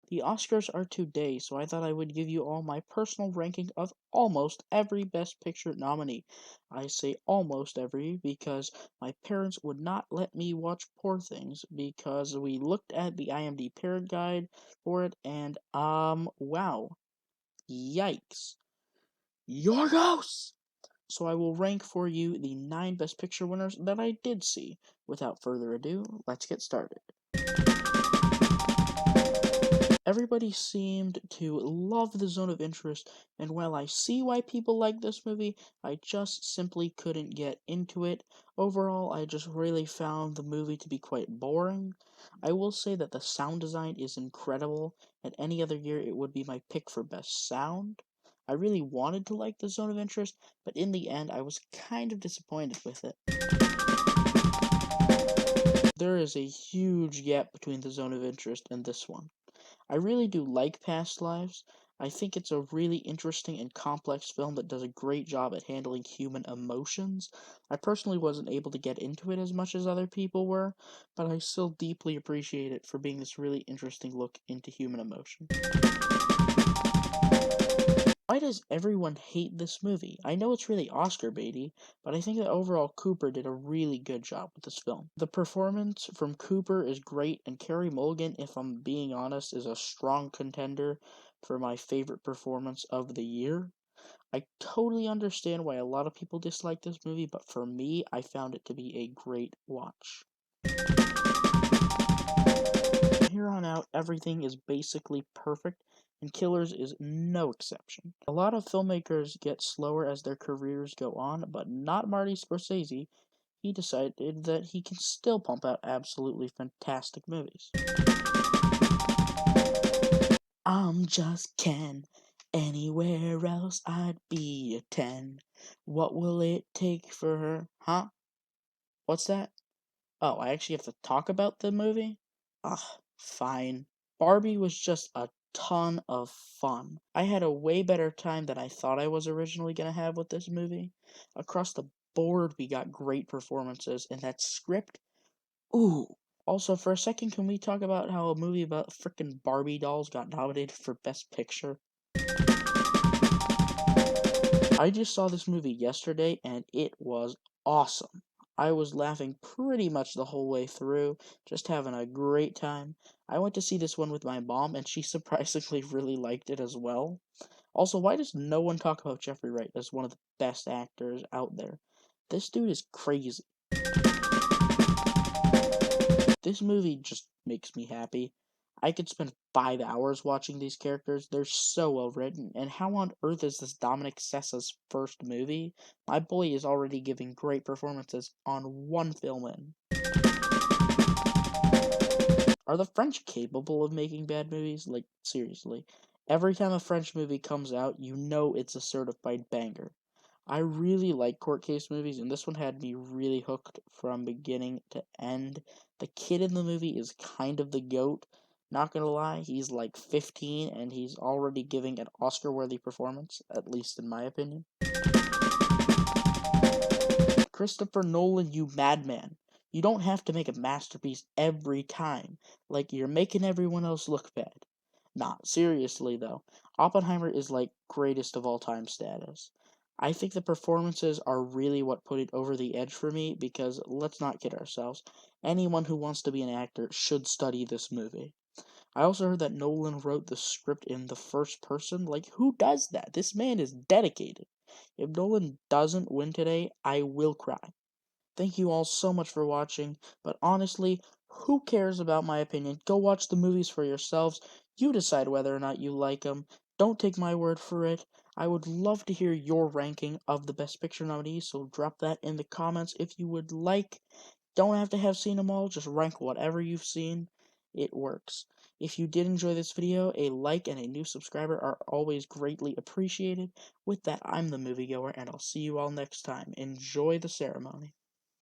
The Oscars are today, so I thought I would give you all my personal ranking of almost every Best Picture nominee. I say almost every because my parents would not let me watch Poor Things because we looked at the IMDb parent guide for it and wow. Yikes. Yorgos! So I will rank for you the 9 Best Picture winners that I did see. Without further ado, let's get started. Everybody seemed to love The Zone of Interest, and while I see why people like this movie, I just simply couldn't get into it. Overall, I just really found the movie to be quite boring. I will say that the sound design is incredible, and any other year it would be my pick for best sound. I really wanted to like The Zone of Interest, but in the end I was kind of disappointed with it. There is a huge gap between The Zone of Interest and this one. I really do like Past Lives. I think it's a really interesting and complex film that does a great job at handling human emotions. I personally wasn't able to get into it as much as other people were, but I still deeply appreciate it for being this really interesting look into human emotion. Why does everyone hate this movie? I know it's really Oscar baity, but I think that overall Cooper did a really good job with this film. The performance from Cooper is great, and Carey Mulligan, if I'm being honest, is a strong contender for my favorite performance of the year. I totally understand why a lot of people dislike this movie, but for me, I found it to be a great watch. Here on out, everything is basically perfect, and Killers is no exception. A lot of filmmakers get slower as their careers go on, but not Marty Scorsese. He decided that he can still pump out absolutely fantastic movies. I'm just Ken. Anywhere else I'd be a 10. What will it take for her? Huh? What's that? Oh, I actually have to talk about the movie? Ugh, fine. Barbie was just a ton of fun. I had a way better time than I thought I was originally going to have with this movie. Across the board, we got great performances, and that script, ooh. Also, for a second, can we talk about how a movie about frickin' Barbie dolls got nominated for Best Picture? I just saw this movie yesterday, and it was awesome. I was laughing pretty much the whole way through, just having a great time. I went to see this one with my mom, and she surprisingly really liked it as well. Also, why does no one talk about Jeffrey Wright as one of the best actors out there? This dude is crazy. This movie just makes me happy. I could spend 5 hours watching these characters. They're so well written. And how on earth is this Dominic Sessa's first movie? My boy is already giving great performances on one film in. Are the French capable of making bad movies? Like, seriously. Every time a French movie comes out, you know it's a certified banger. I really like court case movies, and this one had me really hooked from beginning to end. The kid in the movie is kind of the GOAT. Not gonna lie, he's like 15, and he's already giving an Oscar-worthy performance, at least in my opinion. Christopher Nolan, you madman. You don't have to make a masterpiece every time, like you're making everyone else look bad. Nah, seriously though, Oppenheimer is like greatest of all time status. I think the performances are really what put it over the edge for me because let's not kid ourselves, anyone who wants to be an actor should study this movie. I also heard that Nolan wrote the script in the first person. Like, who does that? This man is dedicated. If Nolan doesn't win today, I will cry. Thank you all so much for watching, but honestly, who cares about my opinion? Go watch the movies for yourselves. You decide whether or not you like them. Don't take my word for it. I would love to hear your ranking of the Best Picture nominees, so drop that in the comments if you would like. Don't have to have seen them all, just rank whatever you've seen. It works. If you did enjoy this video, a like and a new subscriber are always greatly appreciated. With that, I'm the moviegoer, and I'll see you all next time. Enjoy the ceremony.